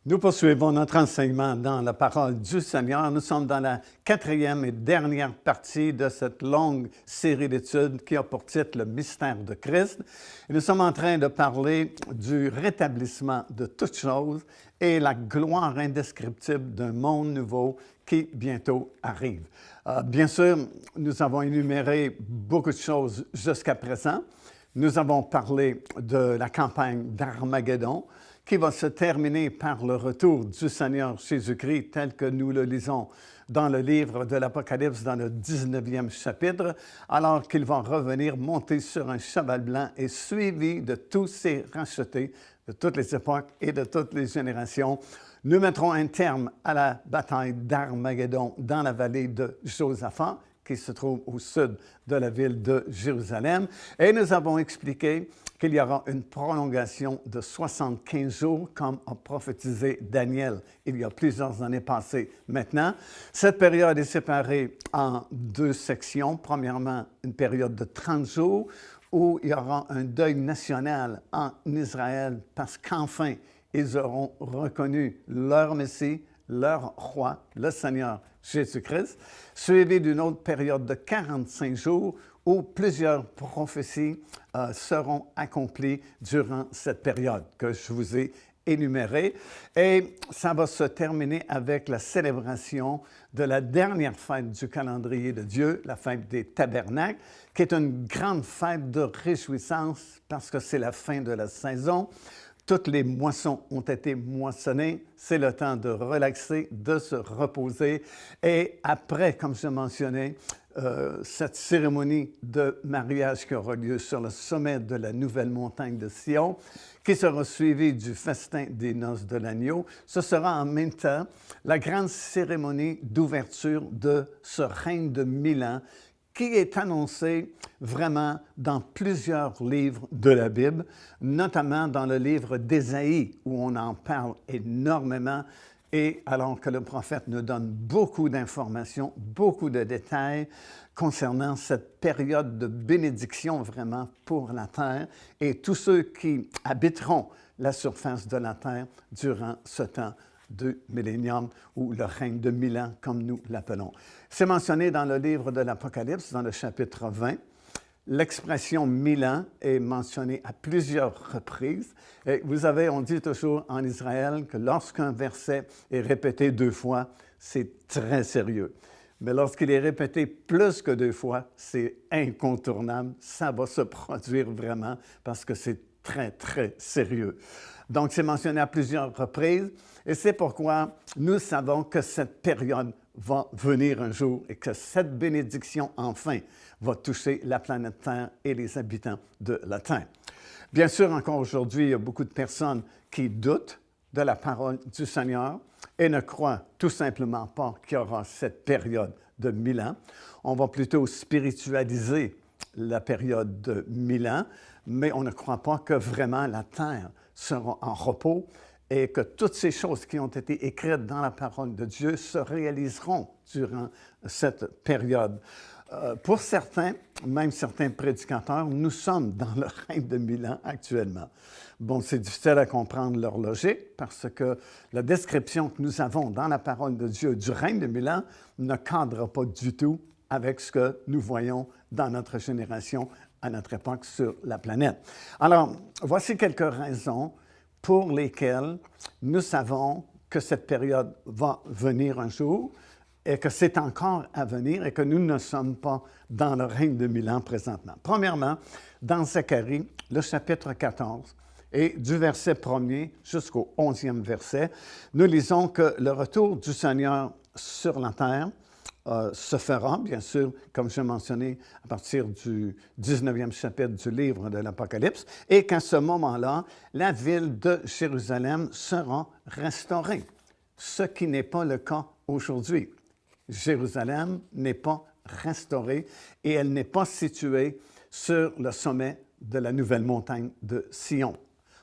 Nous poursuivons notre enseignement dans la parole du Seigneur. Nous sommes dans la 4e et dernière partie de cette longue série d'études qui a pour titre le mystère de Christ. Et nous sommes en train de parler du rétablissement de toutes choses et la gloire indescriptible d'un monde nouveau qui bientôt arrive. Bien sûr, nous avons énuméré beaucoup de choses jusqu'à présent. Nous avons parlé de la campagne d'Armageddon, qui va se terminer par le retour du Seigneur Jésus-Christ tel que nous le lisons dans le livre de l'Apocalypse, dans le 19e chapitre, alors qu'il va revenir monter sur un cheval blanc et suivi de tous ses rachetés de toutes les époques et de toutes les générations. Nous mettrons un terme à la bataille d'Armageddon dans la vallée de Josaphat, qui se trouve au sud de la ville de Jérusalem. Et nous avons expliqué qu'il y aura une prolongation de 75 jours, comme a prophétisé Daniel il y a plusieurs années passées. Maintenant, cette période est séparée en deux sections. Premièrement, une période de 30 jours où il y aura un deuil national en Israël parce qu'enfin, ils auront reconnu leur Messie, leur roi, le Seigneur Jésus-Christ, suivi d'une autre période de 45 jours où plusieurs prophéties seront accomplies durant cette période que je vous ai énumérée. Et ça va se terminer avec la célébration de la dernière fête du calendrier de Dieu, la fête des tabernacles, qui est une grande fête de réjouissance parce que c'est la fin de la saison. Toutes les moissons ont été moissonnées. C'est le temps de relaxer, de se reposer. Et après, comme je mentionnais, cette cérémonie de mariage qui aura lieu sur le sommet de la nouvelle montagne de Sion, qui sera suivie du festin des noces de l'agneau, ce sera en même temps la grande cérémonie d'ouverture de ce règne de 1000 ans qui est annoncé vraiment dans plusieurs livres de la Bible, notamment dans le livre d'Ésaïe, où on en parle énormément, et alors que le prophète nous donne beaucoup d'informations, beaucoup de détails concernant cette période de bénédiction vraiment pour la terre et tous ceux qui habiteront la surface de la terre durant ce temps du millénium ou le règne de 1000 ans, comme nous l'appelons. C'est mentionné dans le livre de l'Apocalypse, dans le chapitre 20. L'expression 1000 ans est mentionnée à plusieurs reprises. Et vous savez, on dit toujours en Israël que lorsqu'un verset est répété 2 fois, c'est très sérieux. Mais lorsqu'il est répété plus que 2 fois, c'est incontournable. Ça va se produire vraiment parce que c'est très, très sérieux. Donc, c'est mentionné à plusieurs reprises et c'est pourquoi nous savons que cette période va venir un jour et que cette bénédiction, enfin, va toucher la planète Terre et les habitants de la Terre. Bien sûr, encore aujourd'hui, il y a beaucoup de personnes qui doutent de la parole du Seigneur et ne croient tout simplement pas qu'il y aura cette période de 1000 ans. On va plutôt spiritualiser la période de 1000 ans, mais on ne croit pas que vraiment la Terre sera en repos et que toutes ces choses qui ont été écrites dans la parole de Dieu se réaliseront durant cette période. Pour certains, même certains prédicateurs, nous sommes dans le règne de 1000 ans actuellement. Bon, c'est difficile à comprendre leur logique parce que la description que nous avons dans la parole de Dieu du règne de 1000 ans ne cadre pas du tout avec ce que nous voyons dans notre génération, à notre époque sur la planète. Alors, voici quelques raisons pour lesquelles nous savons que cette période va venir un jour et que c'est encore à venir et que nous ne sommes pas dans le règne de 1000 ans présentement. Premièrement, dans Zacharie, le chapitre 14, et du verset 1er jusqu'au 11e verset, nous lisons que le retour du Seigneur sur la terre se fera, bien sûr, comme je mentionné, à partir du 19e chapitre du livre de l'Apocalypse, et qu'à ce moment-là, la ville de Jérusalem sera restaurée, ce qui n'est pas le cas aujourd'hui. Jérusalem n'est pas restaurée et elle n'est pas située sur le sommet de la nouvelle montagne de Sion.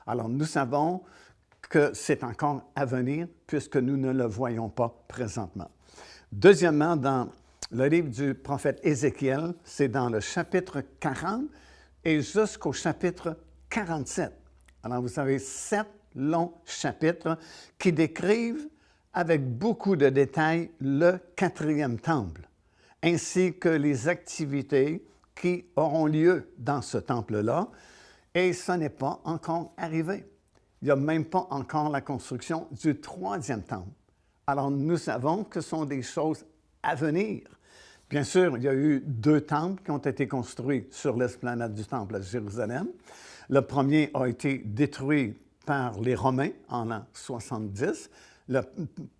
Alors, nous savons que c'est encore à venir puisque nous ne le voyons pas présentement. Deuxièmement, dans le livre du prophète Ézéchiel, c'est dans le chapitre 40 et jusqu'au chapitre 47. Alors, vous avez 7 longs chapitres qui décrivent avec beaucoup de détails le quatrième temple, ainsi que les activités qui auront lieu dans ce temple-là, et ce n'est pas encore arrivé. Il n'y a même pas encore la construction du troisième temple. Alors, nous savons que ce sont des choses à venir. Bien sûr, il y a eu 2 temples qui ont été construits sur l'esplanade du temple à Jérusalem. Le premier a été détruit par les Romains en l'an 70. Le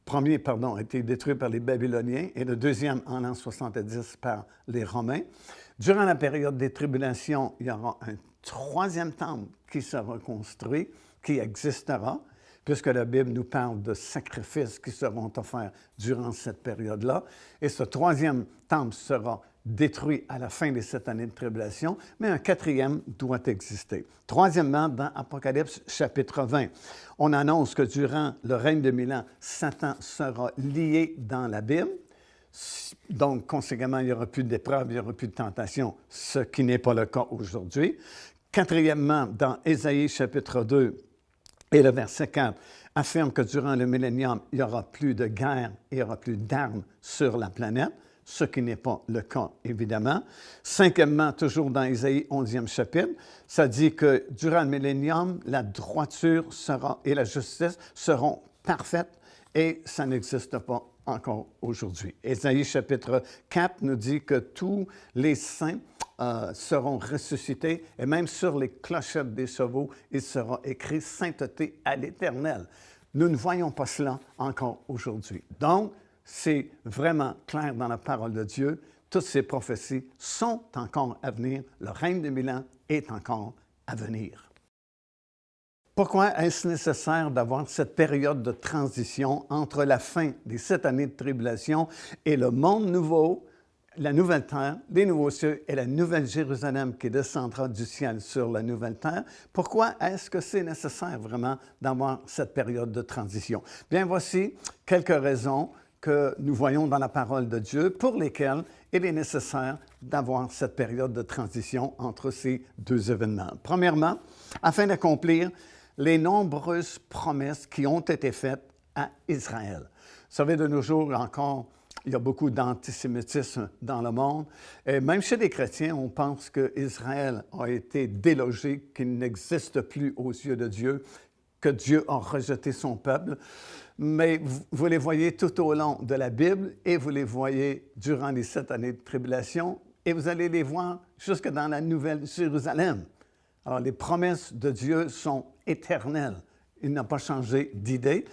premier, a été détruit par les Babyloniens et le deuxième en l'an 70 par les Romains. Durant la période des tribulations, il y aura un troisième temple qui sera construit, qui existera, puisque la Bible nous parle de sacrifices qui seront offerts durant cette période-là. Et ce troisième temple sera détruit à la fin des 7 années de tribulation, mais un quatrième doit exister. Troisièmement, dans Apocalypse chapitre 20, on annonce que durant le règne de 1000 ans, Satan sera lié dans l'abîme. Donc, conséquemment, il n'y aura plus d'épreuves, il n'y aura plus de tentation, ce qui n'est pas le cas aujourd'hui. Quatrièmement, dans Ésaïe chapitre 2, et le verset 4 affirme que durant le millénium, il n'y aura plus de guerre, il n'y aura plus d'armes sur la planète, ce qui n'est pas le cas, évidemment. Cinquièmement, toujours dans Ésaïe 11e chapitre, ça dit que durant le millénium, la droiture et la justice seront parfaites et ça n'existe pas encore aujourd'hui. Ésaïe chapitre 4 nous dit que tous les saints seront ressuscités et même sur les clochettes des chevaux, il sera écrit « Sainteté à l'Éternel ». Nous ne voyons pas cela encore aujourd'hui. Donc, c'est vraiment clair dans la parole de Dieu. Toutes ces prophéties sont encore à venir. Le règne de 1000 ans est encore à venir. Pourquoi est-ce nécessaire d'avoir cette période de transition entre la fin des 7 années de tribulation et le monde nouveau, la nouvelle terre, les nouveaux cieux et la nouvelle Jérusalem qui descendra du ciel sur la nouvelle terre? Pourquoi est-ce que c'est nécessaire vraiment d'avoir cette période de transition? Bien, voici quelques raisons que nous voyons dans la parole de Dieu pour lesquelles il est nécessaire d'avoir cette période de transition entre ces 2 événements. Premièrement, afin d'accomplir les nombreuses promesses qui ont été faites à Israël. Vous savez, de nos jours encore, il y a beaucoup d'antisémitisme dans le monde. Et même chez les chrétiens, on pense qu'Israël a été délogé, qu'il n'existe plus aux yeux de Dieu, que Dieu a rejeté son peuple. Mais vous les voyez tout au long de la Bible et vous les voyez durant les 7 années de tribulation et vous allez les voir jusque dans la Nouvelle Jérusalem. Alors, les promesses de Dieu sont éternelles. Il n'a pas changé d'idée.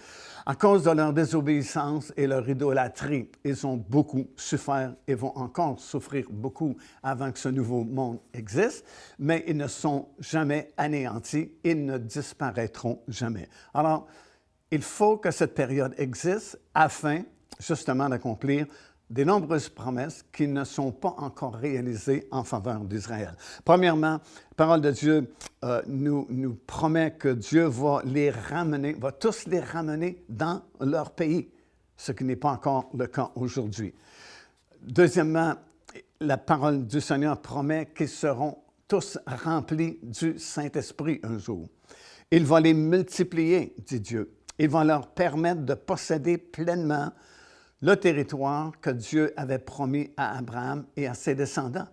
À cause de leur désobéissance et leur idolâtrie, ils ont beaucoup souffert et vont encore souffrir beaucoup avant que ce nouveau monde existe, mais ils ne sont jamais anéantis, ils ne disparaîtront jamais. Alors, il faut que cette période existe afin, justement, d'accomplir des nombreuses promesses qui ne sont pas encore réalisées en faveur d'Israël. Premièrement, la parole de Dieu nous promet que Dieu va tous les ramener dans leur pays, ce qui n'est pas encore le cas aujourd'hui. Deuxièmement, la parole du Seigneur promet qu'ils seront tous remplis du Saint-Esprit un jour. Il va les multiplier, dit Dieu. Il va leur permettre de posséder pleinement le territoire que Dieu avait promis à Abraham et à ses descendants.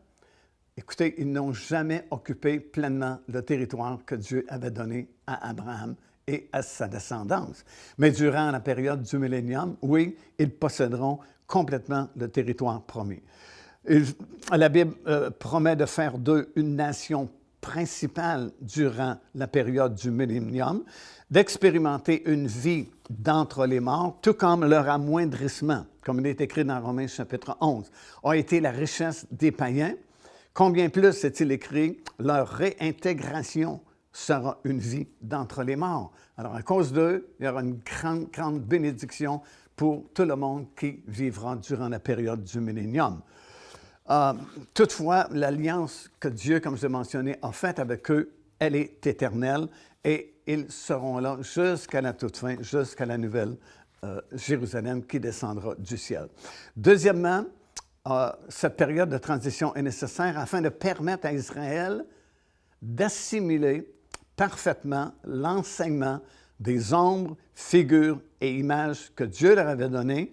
Écoutez, ils n'ont jamais occupé pleinement le territoire que Dieu avait donné à Abraham et à sa descendance. Mais durant la période du millénium, oui, ils posséderont complètement le territoire promis. La Bible promet de faire d'eux une nation principale durant la période du millénium, d'expérimenter une vie d'entre les morts, tout comme leur amoindrissement, comme il est écrit dans Romains chapitre 11, a été la richesse des païens. Combien plus est-il écrit, leur réintégration sera une vie d'entre les morts. Alors, à cause d'eux, il y aura une grande, grande bénédiction pour tout le monde qui vivra durant la période du millénium. Toutefois, l'alliance que Dieu, comme je l'ai mentionné, a faite avec eux, elle est éternelle et ils seront là jusqu'à la toute fin, jusqu'à la nouvelle Jérusalem qui descendra du ciel. Deuxièmement, cette période de transition est nécessaire afin de permettre à Israël d'assimiler parfaitement l'enseignement des ombres, figures et images que Dieu leur avait données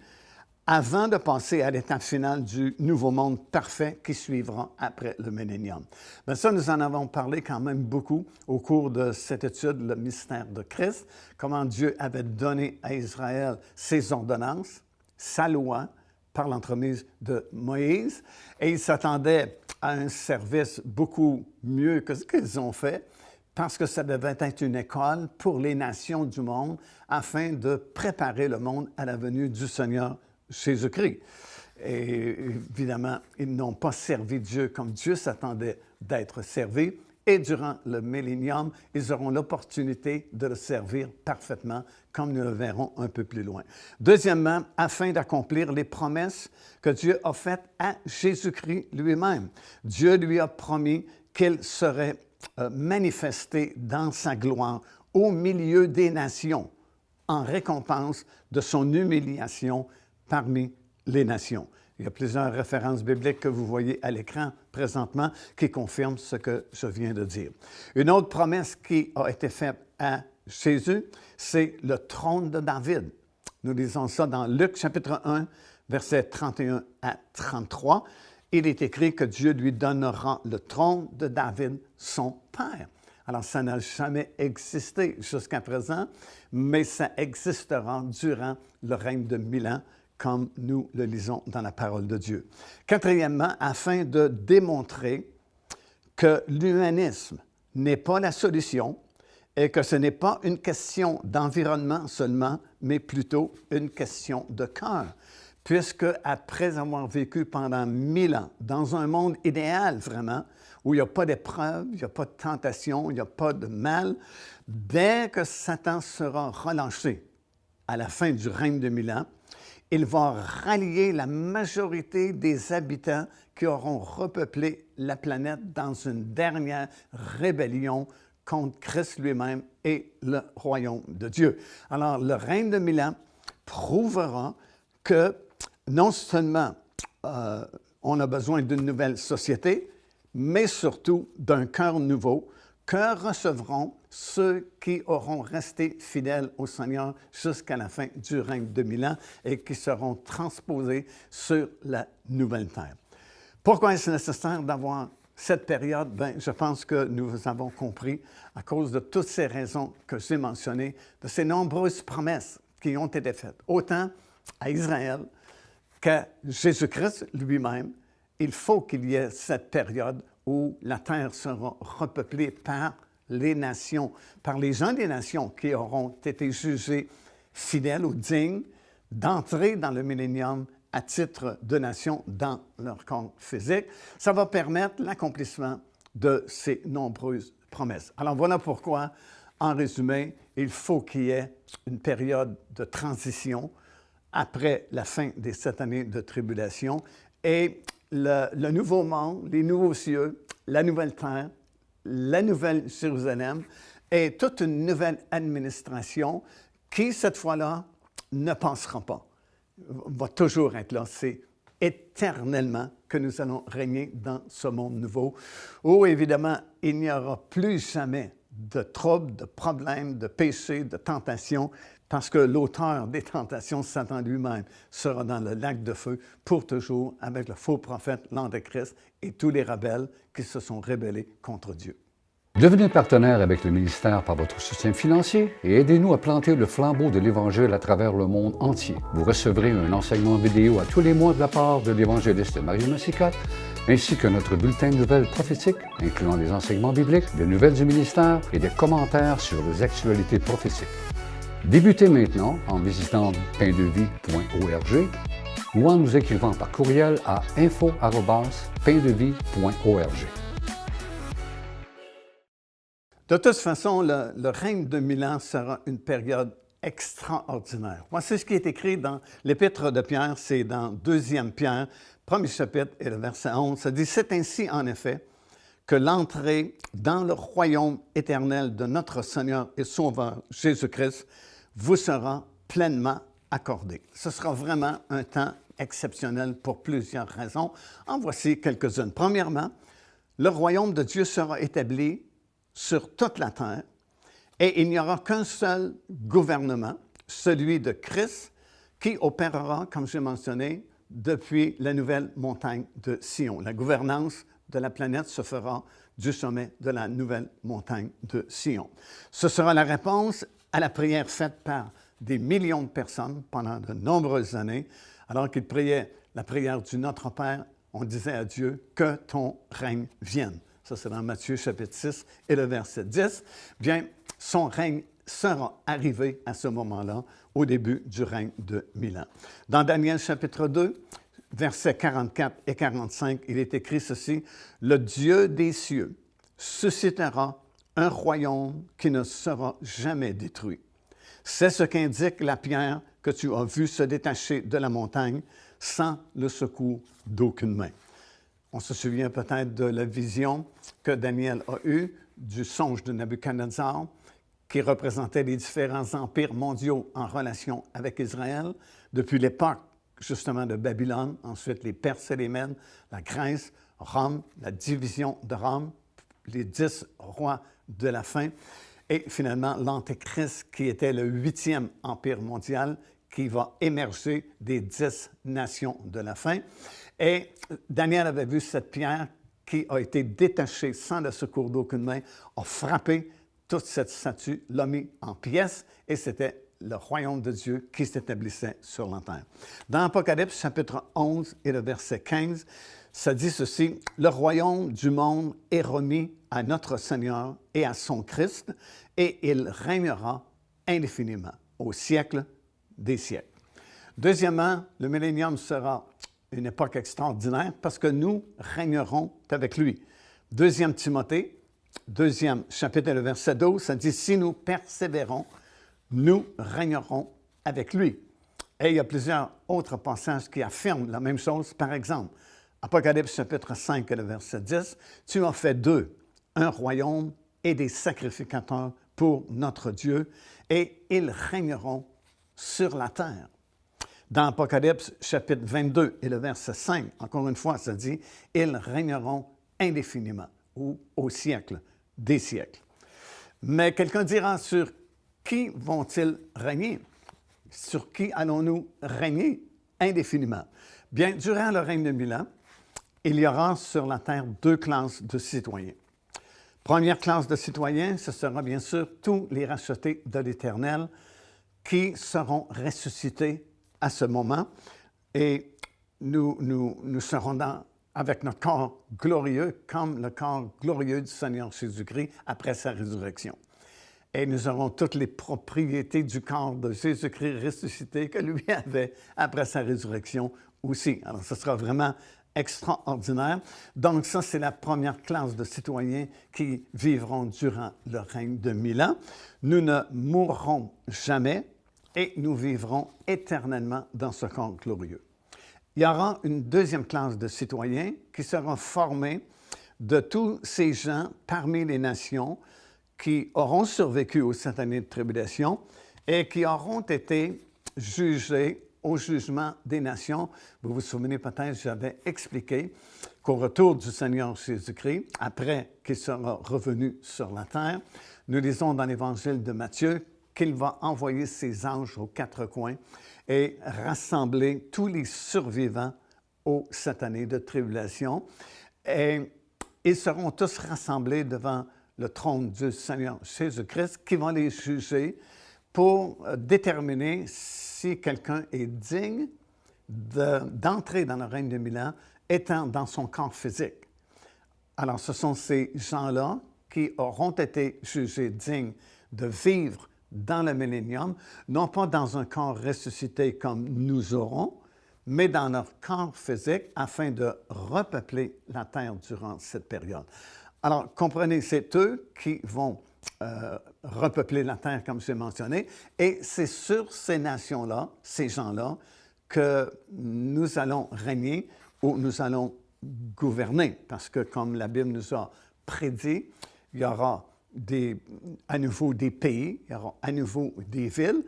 avant de passer à l'étape finale du nouveau monde parfait qui suivra après le millénium. Bien, ça, nous en avons parlé quand même beaucoup au cours de cette étude, le mystère de Christ, comment Dieu avait donné à Israël ses ordonnances, sa loi, par l'entremise de Moïse, et ils s'attendaient à un service beaucoup mieux que ce qu'ils ont fait, parce que ça devait être une école pour les nations du monde afin de préparer le monde à la venue du Seigneur Jésus-Christ. Et évidemment, ils n'ont pas servi Dieu comme Dieu s'attendait d'être servi. Et durant le millénium, ils auront l'opportunité de le servir parfaitement, comme nous le verrons un peu plus loin. Deuxièmement, afin d'accomplir les promesses que Dieu a faites à Jésus-Christ lui-même. Dieu lui a promis qu'il serait manifesté dans sa gloire au milieu des nations, en récompense de son humiliation parmi les nations. Il y a plusieurs références bibliques que vous voyez à l'écran présentement qui confirment ce que je viens de dire. Une autre promesse qui a été faite à Jésus, c'est le trône de David. Nous lisons ça dans Luc chapitre 1, versets 31 à 33. Il est écrit que Dieu lui donnera le trône de David, son père. Alors, ça n'a jamais existé jusqu'à présent, mais ça existera durant le règne de 1000 ans, comme nous le lisons dans la parole de Dieu. Quatrièmement, afin de démontrer que l'humanisme n'est pas la solution et que ce n'est pas une question d'environnement seulement, mais plutôt une question de cœur. Puisque après avoir vécu pendant 1000 ans dans un monde idéal vraiment, où il n'y a pas d'épreuve, il n'y a pas de tentation, il n'y a pas de mal, dès que Satan sera relâché à la fin du règne de 1000 ans, il va rallier la majorité des habitants qui auront repeuplé la planète dans une dernière rébellion contre Christ lui-même et le royaume de Dieu. Alors, le règne de 1000 ans prouvera que non seulement on a besoin d'une nouvelle société, mais surtout d'un cœur nouveau que recevront ceux qui auront resté fidèles au Seigneur jusqu'à la fin du règne de 1000 ans et qui seront transposés sur la nouvelle terre. Pourquoi est-ce nécessaire d'avoir cette période? Bien, je pense que nous avons compris, à cause de toutes ces raisons que j'ai mentionnées, de ces nombreuses promesses qui ont été faites, autant à Israël qu'à Jésus-Christ lui-même. Il faut qu'il y ait cette période où la terre sera repeuplée par les nations, par les gens des nations qui auront été jugés fidèles ou dignes d'entrer dans le millénium à titre de nation dans leur corps physique. Ça va permettre l'accomplissement de ces nombreuses promesses. Alors voilà pourquoi, en résumé, il faut qu'il y ait une période de transition après la fin des 7 années de tribulation et le nouveau monde, les nouveaux cieux, la nouvelle terre, la nouvelle Jérusalem et toute une nouvelle administration qui, cette fois-là, ne passera pas, va toujours être là. C'est éternellement que nous allons régner dans ce monde nouveau où, évidemment, il n'y aura plus jamais de troubles, de problèmes, de péchés, de tentations, parce que l'auteur des tentations, Satan lui-même, sera dans le lac de feu pour toujours avec le faux prophète, l'Antéchrist et tous les rebelles qui se sont rebellés contre Dieu. Devenez partenaire avec le ministère par votre soutien financier et aidez-nous à planter le flambeau de l'Évangile à travers le monde entier. Vous recevrez un enseignement vidéo à tous les mois de la part de l'évangéliste Marie Massicotte, ainsi que notre bulletin de nouvelles prophétiques, incluant des enseignements bibliques, des nouvelles du ministère et des commentaires sur les actualités prophétiques. Débutez maintenant en visitant paindevie.org ou en nous écrivant par courriel à info@paindevie.org. De toute façon, le règne de 1000 ans sera une période extraordinaire. Voici ce qui est écrit dans l'Épître de Pierre, c'est dans 2 Pierre, 1er chapitre et le verset 11. Ça dit « C'est ainsi, en effet, que l'entrée dans le royaume éternel de notre Seigneur et Sauveur Jésus-Christ vous sera pleinement accordée. » Ce sera vraiment un temps exceptionnel pour plusieurs raisons. En voici quelques-unes. Premièrement, le royaume de Dieu sera établi sur toute la terre Et il n'y aura qu'un seul gouvernement, celui de Christ, qui opérera, comme j'ai mentionné, depuis la nouvelle montagne de Sion. La gouvernance de la planète se fera du sommet de la nouvelle montagne de Sion. Ce sera la réponse à la prière faite par des millions de personnes pendant de nombreuses années, alors qu'ils priaient la prière du Notre Père. On disait à Dieu que ton règne vienne. Ça, c'est dans Matthieu chapitre 6 et le verset 10. Bien, son règne sera arrivé à ce moment-là, au début du règne de 1000 ans. Dans Daniel chapitre 2, versets 44 et 45, il est écrit ceci: « Le Dieu des cieux suscitera un royaume qui ne sera jamais détruit. C'est ce qu'indique la pierre que tu as vue se détacher de la montagne sans le secours d'aucune main. » On se souvient peut-être de la vision que Daniel a eue du songe de Nabuchodonosor, qui représentait les différents empires mondiaux en relation avec Israël, depuis l'époque justement de Babylone, ensuite les Perses et les Mèdes, la Grèce, Rome, la division de Rome, les 10 rois de la fin, et finalement l'Antéchrist, qui était le 8e empire mondial, qui va émerger des 10 nations de la fin. Et Daniel avait vu cette pierre qui a été détachée sans le secours d'aucune main, a frappé toute cette statue, l'a mis en pièces, et c'était le royaume de Dieu qui s'établissait sur la terre. Dans Apocalypse, chapitre 11 et le verset 15, ça dit ceci: « Le royaume du monde est remis à notre Seigneur et à son Christ, et il régnera indéfiniment au siècle des siècles. » Deuxièmement, le millénium sera une époque extraordinaire parce que nous régnerons avec lui. 2 Timothée, 2e chapitre, le verset 12, ça dit « Si nous persévérons, nous régnerons avec lui. » Et il y a plusieurs autres passages qui affirment la même chose. Par exemple, Apocalypse chapitre 5 et le verset 10, « Tu as fait d'eux un royaume et des sacrificateurs pour notre Dieu, et ils régneront sur la terre. » Dans Apocalypse chapitre 22 et le verset 5, encore une fois, ça dit « Ils régneront indéfiniment ou au siècle des siècles. » Mais quelqu'un dira, sur qui vont-ils régner? Sur qui allons-nous régner indéfiniment? Bien, durant le règne de 1000 ans, il y aura sur la terre 2 classes de citoyens. Première classe de citoyens, ce sera bien sûr tous les rachetés de l'Éternel qui seront ressuscités à ce moment, et nous serons avec notre corps glorieux, comme le corps glorieux du Seigneur Jésus-Christ après sa résurrection. Et nous aurons toutes les propriétés du corps de Jésus-Christ ressuscité que lui avait après sa résurrection aussi. Alors, ce sera vraiment extraordinaire. Donc, ça, c'est la première classe de citoyens qui vivront durant le règne de 1000 ans. Nous ne mourrons jamais et nous vivrons éternellement dans ce corps glorieux. Il y aura une 2e classe de citoyens qui sera formée de tous ces gens parmi les nations qui auront survécu aux 7 années de tribulation et qui auront été jugés au jugement des nations. Vous vous souvenez peut-être, j'avais expliqué qu'au retour du Seigneur Jésus-Christ, après qu'il sera revenu sur la terre, nous lisons dans l'Évangile de Matthieu qu'il va envoyer ses anges aux 4 coins et rassembler tous les survivants aux 7 années de tribulation. Et ils seront tous rassemblés devant le trône du Seigneur Jésus-Christ qui va les juger pour déterminer si quelqu'un est digne d'entrer dans le règne de 1000 ans étant dans son corps physique. Alors, ce sont ces gens-là qui auront été jugés dignes de vivre dans le millénium, non pas dans un corps ressuscité comme nous aurons, mais dans leur corps physique afin de repeupler la terre durant cette période. Alors, comprenez, c'est eux qui vont repeupler la terre, comme j'ai mentionné, et c'est sur ces nations-là, ces gens-là, que nous allons régner ou nous allons gouverner, parce que, comme la Bible nous a prédit, il y aura à nouveau des pays, il y aura à nouveau des villes,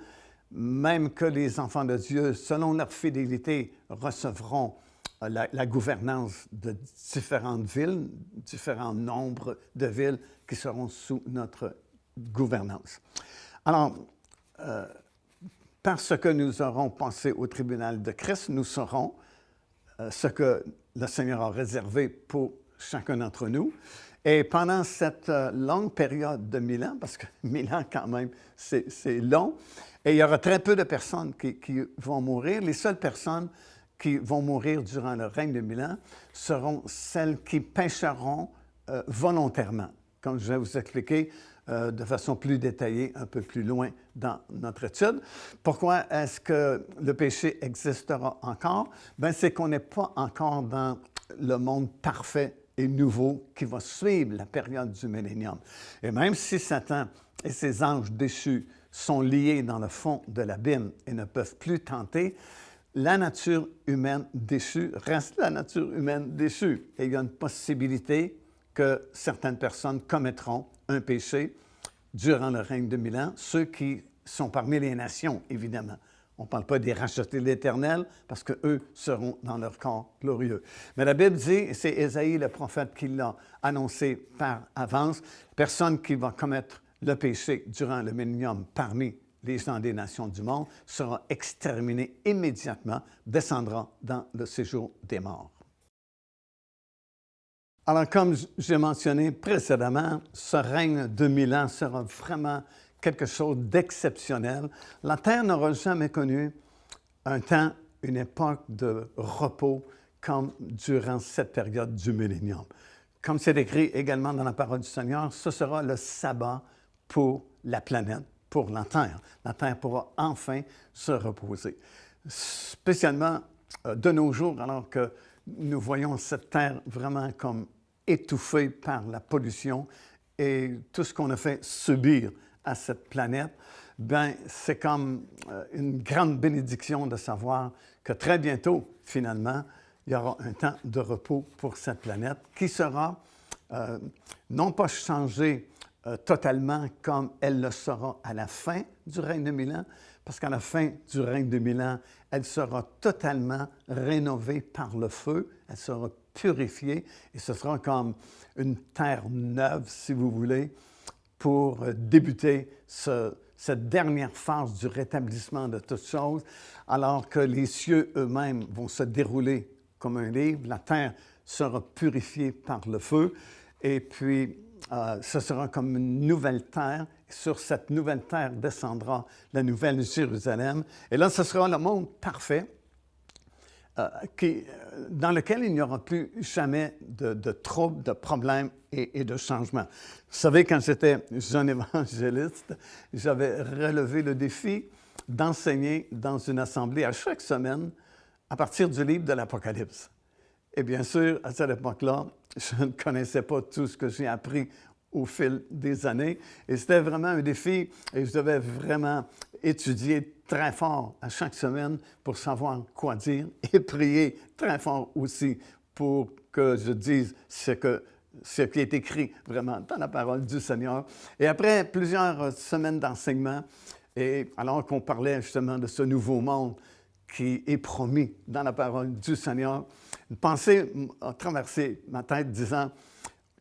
même que les enfants de Dieu, selon leur fidélité, recevront la gouvernance de différentes villes, différents nombres de villes qui seront sous notre gouvernance. Alors, parce que nous aurons passé au tribunal de Christ, nous saurons ce que le Seigneur a réservé pour chacun d'entre nous. Et pendant cette longue période de 1000 ans, parce que 1000 ans quand même, c'est long, et il y aura très peu de personnes qui vont mourir. Les seules personnes qui vont mourir durant le règne de 1000 ans seront celles qui pécheront volontairement, comme je vais vous expliquer de façon plus détaillée un peu plus loin dans notre étude. Pourquoi est-ce que le péché existera encore? Bien, c'est qu'on n'est pas encore dans le monde parfait et nouveau qui va suivre la période du millénium. Et même si Satan et ses anges déchus sont liés dans le fond de l'abîme et ne peuvent plus tenter, la nature humaine déchue reste la nature humaine déchue. Et il y a une possibilité que certaines personnes commettront un péché durant le règne de 1000 ans, ceux qui sont parmi les nations, évidemment. On ne parle pas des rachetés de l'Éternel, parce qu'eux seront dans leur corps glorieux. Mais la Bible dit, et c'est Ésaïe le prophète qui l'a annoncé par avance, personne qui va commettre le péché durant le millénium parmi les gens des nations du monde sera exterminé immédiatement, descendra dans le séjour des morts. Alors, comme j'ai mentionné précédemment, ce règne de 1000 ans sera vraiment quelque chose d'exceptionnel. La Terre n'aura jamais connu un temps, une époque de repos comme durant cette période du millénium. Comme c'est écrit également dans la parole du Seigneur, ce sera le sabbat pour la planète, pour la Terre. La Terre pourra enfin se reposer. Spécialement de nos jours, alors que nous voyons cette Terre vraiment comme étouffée par la pollution et tout ce qu'on a fait subir à cette planète, bien, c'est comme une grande bénédiction de savoir que très bientôt, finalement, il y aura un temps de repos pour cette planète qui sera non pas changée totalement comme elle le sera à la fin du règne de 1000 ans, parce qu'à la fin du règne de 1000 ans, elle sera totalement rénovée par le feu, elle sera purifiée et ce sera comme une terre neuve, si vous voulez, pour débuter cette dernière phase du rétablissement de toutes choses, alors que les cieux eux-mêmes vont se dérouler comme un livre, la terre sera purifiée par le feu, et puis ce sera comme une nouvelle terre. Sur cette nouvelle terre descendra la nouvelle Jérusalem, et là, ce sera le monde parfait, dans lequel il n'y aura plus jamais de troubles, de problèmes et de changements. Vous savez, quand j'étais jeune évangéliste, j'avais relevé le défi d'enseigner dans une assemblée à chaque semaine à partir du livre de l'Apocalypse. Et bien sûr, à cette époque-là, je ne connaissais pas tout ce que j'ai appris au fil des années. Et c'était vraiment un défi et je devais vraiment étudier très fort à chaque semaine pour savoir quoi dire et prier très fort aussi pour que je dise ce qui est écrit vraiment dans la parole du Seigneur. Et après plusieurs semaines d'enseignement, et alors qu'on parlait justement de ce nouveau monde qui est promis dans la parole du Seigneur, une pensée a traversé ma tête disant,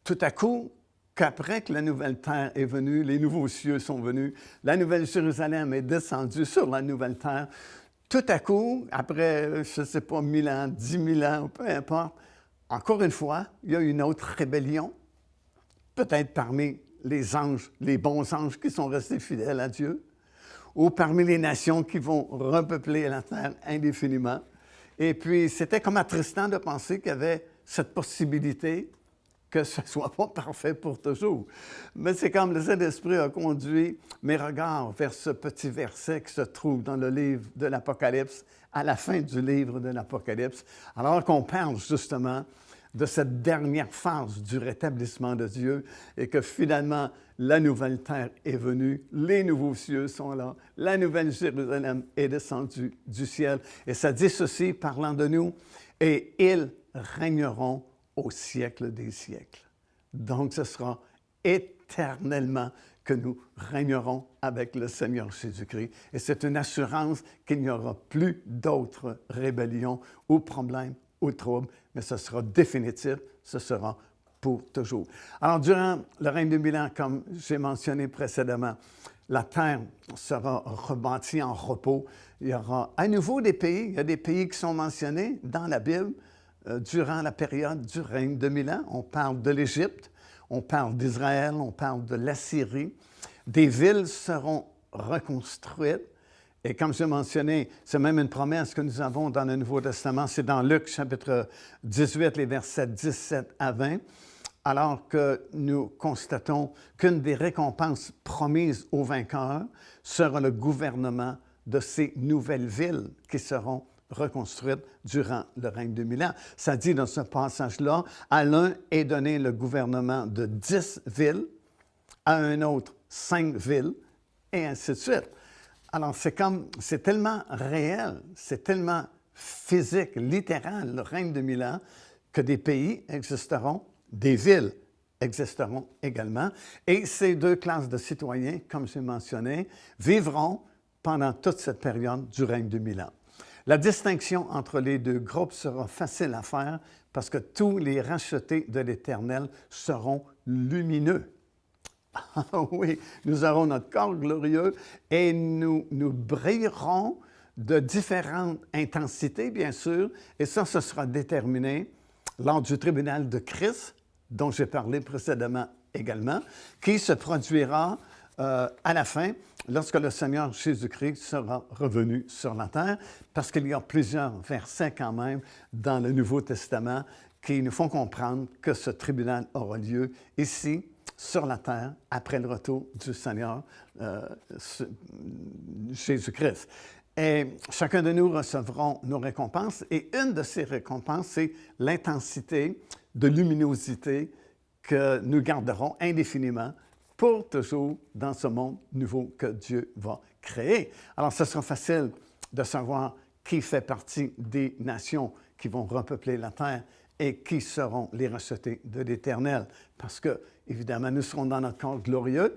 tout à coup, qu'après que la nouvelle terre est venue, les nouveaux cieux sont venus, la nouvelle Jérusalem est descendue sur la nouvelle terre, tout à coup, après, je ne sais pas, 1000 ans, 10 000 ans, peu importe, encore une fois, il y a une autre rébellion, peut-être parmi les anges, les bons anges qui sont restés fidèles à Dieu, ou parmi les nations qui vont repeupler la terre indéfiniment. Et puis, c'était comme attristant de penser qu'il y avait cette possibilité que ce ne soit pas parfait pour toujours. Mais c'est comme le Saint-Esprit a conduit mes regards vers ce petit verset qui se trouve dans le livre de l'Apocalypse, à la fin du livre de l'Apocalypse, alors qu'on parle justement de cette dernière phase du rétablissement de Dieu et que finalement, la nouvelle terre est venue, les nouveaux cieux sont là, la nouvelle Jérusalem est descendue du ciel. Et ça dit ceci, parlant de nous, « Et ils régneront au siècle des siècles. » Donc, ce sera éternellement que nous régnerons avec le Seigneur Jésus-Christ. Et c'est une assurance qu'il n'y aura plus d'autres rébellions ou problèmes ou troubles, mais ce sera définitif, ce sera pour toujours. Alors, durant le règne de 1000 ans, comme j'ai mentionné précédemment, la terre sera rebâtie en repos. Il y aura à nouveau des pays. Il y a des pays qui sont mentionnés dans la Bible durant la période du règne de 1000 ans. On parle de l'Égypte, on parle d'Israël, on parle de l'Assyrie. Des villes seront reconstruites. Et comme j'ai mentionné, c'est même une promesse que nous avons dans le Nouveau Testament. C'est dans Luc, chapitre 18, les versets 17 à 20, alors que nous constatons qu'une des récompenses promises aux vainqueurs sera le gouvernement de ces nouvelles villes qui seront reconstruites durant le règne de 1000 ans. Ça dit dans ce passage-là, à l'un est donné le gouvernement de 10 villes, à un autre 5 villes, et ainsi de suite. Alors, c'est tellement réel, c'est tellement physique, littéral, le règne de 1000 ans, que des pays existeront, des villes existeront également, et ces deux classes de citoyens, comme j'ai mentionné, vivront pendant toute cette période du règne de 1000 ans. La distinction entre les deux groupes sera facile à faire parce que tous les rachetés de l'Éternel seront lumineux. Ah oui, nous aurons notre corps glorieux et nous brillerons de différentes intensités, bien sûr, et ça, ce sera déterminé lors du tribunal de Christ, dont j'ai parlé précédemment également, qui se produira à la fin, lorsque le Seigneur Jésus-Christ sera revenu sur la terre, parce qu'il y a plusieurs versets quand même dans le Nouveau Testament qui nous font comprendre que ce tribunal aura lieu ici, sur la terre, après le retour du Seigneur Jésus-Christ. Et chacun de nous recevrons nos récompenses, et une de ces récompenses, c'est l'intensité de luminosité que nous garderons indéfiniment pour toujours dans ce monde nouveau que Dieu va créer. Alors, ce sera facile de savoir qui fait partie des nations qui vont repeupler la terre et qui seront les rachetés de l'Éternel. Parce que, évidemment, nous serons dans notre corps glorieux,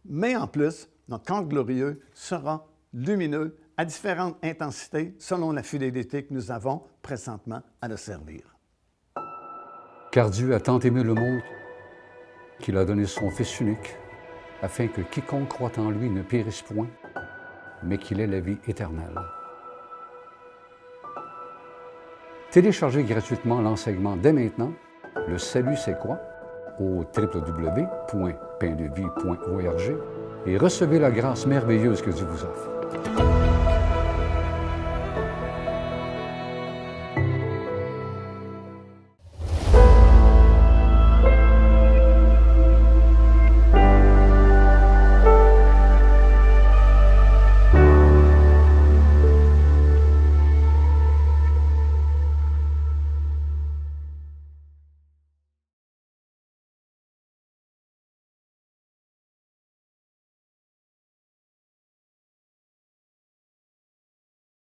mais en plus, notre corps glorieux sera lumineux à différentes intensités selon la fidélité que nous avons présentement à le servir. Car Dieu a tant aimé le monde qu'il a donné son Fils unique, afin que quiconque croit en lui ne périsse point, mais qu'il ait la vie éternelle. Téléchargez gratuitement l'enseignement dès maintenant. Le salut, c'est quoi? Au www.paindevie.org et recevez la grâce merveilleuse que Dieu vous offre.